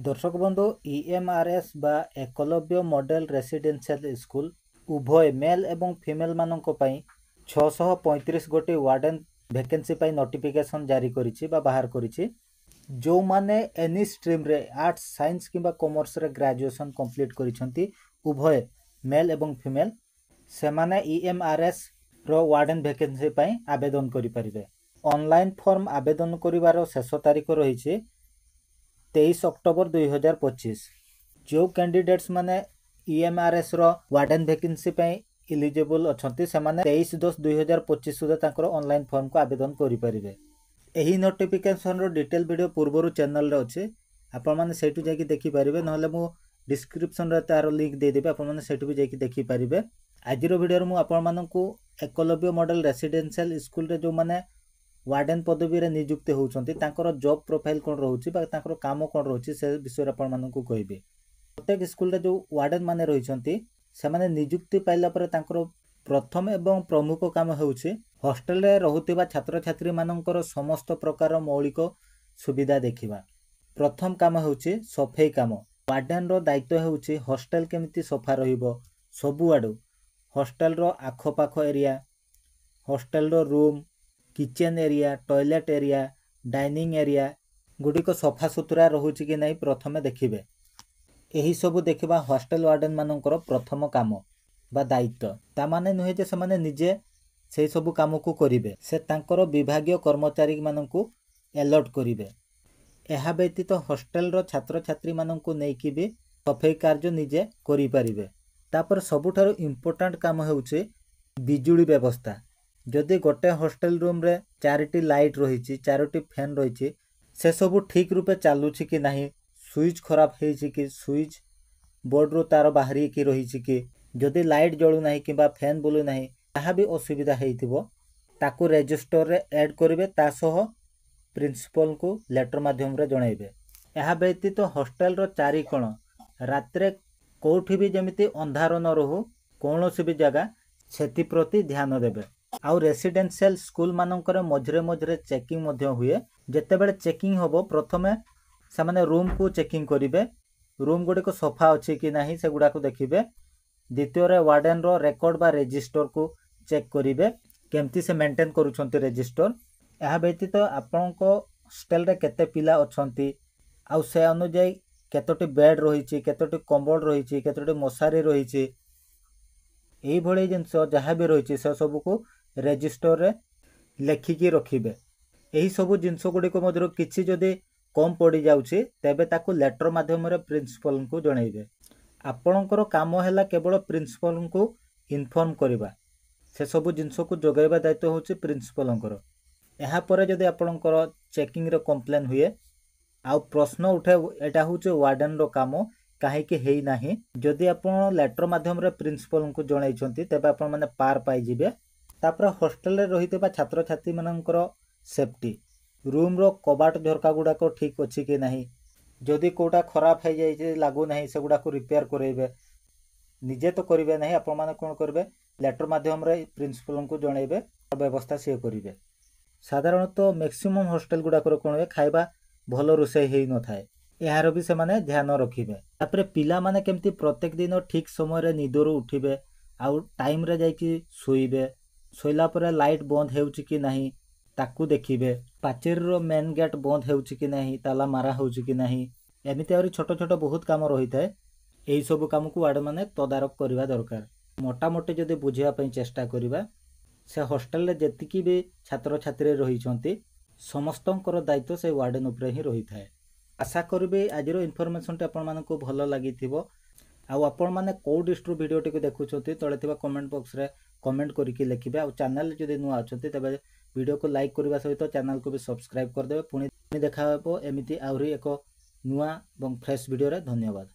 दर्शक बंधु ईएमआरएस बा एकलव्य मॉडल रेसिडेंशियल स्कूल उभय मेल एवं फीमेल मानक पई 635 गोटी वार्डन वैकेंसी पई नोटिफिकेशन जारी करिछि बा बाहर करिछि। जो माने एनी स्ट्रीम रे आर्ट्स साइंस किबा कॉमर्स रे ग्रेजुएशन कंप्लीट करिसंती उभय मेल एवं फीमेल से माने ईएमआरएस रो वार्डन वैकेंसी पई आवेदन करि परिबे। ऑनलाइन फॉर्म आवेदन करिवार शेष तारीख रही 23 अक्टोबर 2025। जो कैंडिडेट्स माने ईएमआरएस रो वार्डन वैकेंसी पे एलिजिबल अछंती से माने 23/10/2025 सुधा ताकर ऑनलाइन फॉर्म को आवेदन करि परिबे। एही नोटिफिकेशन रो डिटेल वीडियो पूर्वरु चैनल रे अछि, आपण माने सेटु जाकी देखि परिबे, नहले मु डिस्क्रिप्शन रे तार लिंक दे देबे, आपण माने सेटु भी जाकी देखि परिबे। आज रो वीडियो रे मु आपण माननकु एकलव्य मॉडल रेसिडेंशियल स्कूल रे जो माने वार्डन पदवी रे नियुक्त होउछंती तांकर जॉब प्रोफाइल कोन रहउछि बा तांकर काम कोन रहउछि से विषय आपण माननकु कहिबे। प्रत्येक स्कूल रे जो वार्डन माने रहिछंती से माने नियुक्ति पाइला पर तांकर प्रथम एवं प्रमुख काम हेउछि हॉस्टल रे रहुतिबा छात्र छात्री मानकर समस्त प्रकार मौलिक सुविधा देखिबा। प्रथम काम हेउछि सफाई काम। वार्डन रो दायित्व हेउछि हॉस्टल केमिति सफा रहिबो, सबु आडू हॉस्टल रो आखपाख एरिया, हॉस्टल रो room, kitchen area, toilet area, dining area गुड़िक सफा सुतरा रहुछि कि नहीं प्रथमे देखिबे। एही सबु देखिबा हॉस्टल वार्डन मानकर प्रथम काम बा दायित्व। ता माने नुहे जे समाने निजे से सबु काम को करिवे, से तांकर विभागीय कर्मचारी माननकु अलॉट करिवे। एहा व्यतीत हॉस्टल रो छात्र छात्री माननकु नेकी भी सफाई कार्य निजे करि परिवे। तापर सबुठारो इंपोर्टेंट काम हेउछि बिजुली व्यवस्था। जदि गोटे हॉस्टल रूम रे 4टी लाइट रही, 4टी फैन रही, से सबू ठीक रूपे चलुछि कि नहीं, स्विच खराब हेछि कि, स्विच बोर्ड रो तार बाहरी कि रही कि, जदि लाइट जळु नाही किबा फैन बुलु नाही ताहा भी असुविधा हेइथिबो, ताकू रजिस्टर रे ऐड करिवे, ता सह प्रिंसिपल को लेटर माध्यम रे जणाइबे। एहा व्यतीत हॉस्टल रो चारि कोण रात्रे कोठी भी जेमिति अंधार न रहू, कोनोसी भी जगह सेति प्रति ध्यान देबे। आउ रेसिडेंशियल स्कूल मानकर मझरे मझरे चेकिंग मध्य हुए। जेते बेले चेकिंग होबो प्रथमे से माने रूम को चेकिंग करिवे, रूम गुडी को सफा अछि कि नाही से गुडा को देखिबे। द्वितीय रे वार्डन रो रिकॉर्ड बा रजिस्टर को चेक करिवे, केमति से मेंटेन करूछंती रजिस्टर। एहा व्यतीत आपनको हॉस्टल रे केते पिला अछंती, आउ से अनुଯାयी केतोटी बेड रहिछि, केतोटी कंबल रहिछि, केतोटी मशारी रहिछि, एही भଳି जिंस जहा भी रहिछि से सब को रजिस्टर रे लेखिकी रखिबे। एही सबु जिंस गुडी को मधुर किछि जदि कम पड़ी जाउछि तेबे ताकू लेटर माध्यम रे प्रिंसिपल को जणाइबे। आपणकर काम हैला केवल प्रिंसिपल को इन्फॉर्म करिबा, से सबु जिंस को जोगाइबा दायित्व होछि प्रिंसिपलंकर। एहा परे जदि आपणकर चेकिंग रे कंप्लेन हुए आउ प्रश्न उठे, एटा होछि वार्डन रो काम काहेकि हेई नाही। जदि आपण लेटर माध्यम रे प्रिंसिपल को जणाइछंती तेबे आपण माने पार पाई जिवे। तापर हॉस्टल रे रहितबा छात्र छात्री मानकर सेफ्टी, रूम रो कबाट झरका गुडा को ठीक अछि कि नाही, जदि कोटा खराब हे जाय जे लागू नाही से गुडा को रिपेयर करैबे। निजे तो करिवे नाही, आपण माने कोन करबे लेटर माध्यम रे प्रिंसिपल को जणाइबे, व्यवस्था से करिवे। साधारणतः मैक्सिमम हॉस्टल गुडा को कोन वे खाइबा भलो रोषे हेई न थाए, एहार भी से माने ध्यान रखिबे। तापर पिला माने केमति प्रत्येक दिन ठीक समय रे निदरो उठिबे, आउ टाइम रे जायकी सोइबे, सोइला परे लाइट बंद हेउछि कि नाही ताकू देखिबे। पाचेरी रो मेन गेट बंद हेउछि कि नाही, ताला मारा हेउछि कि नाही, एमिति आउरी छोट छोट बहुत काम रही थाए। एही सब काम को वार्ड माने तदारक करबा दरकार। मोटा मोटी जदि बुझिया पई चेष्टा करबा, से हॉस्टल रे जेतिकी भी छात्र छात्री रहिछंती समस्तंकर दायित्व से वार्डन उपरे ही रही थाए। आशा करबे आजिरो इन्फॉर्मेशन टे आपण मानकु भलो लागिथिबो। आउ आपण माने को डिस्ट्रो वीडियो टिको देखुछंती तळे थिबा कमेंट बॉक्स रे कमेंट करिके लिखिबे। आउ चैनल जदि नुआ अछंती तबे वीडियो को लाइक करबा सहित चैनल को भी सब्सक्राइब कर देबे। पुणी देखा हेबो एमिति आउरी एको नुआ एवं फ्रेश वीडियो रे। धन्यवाद।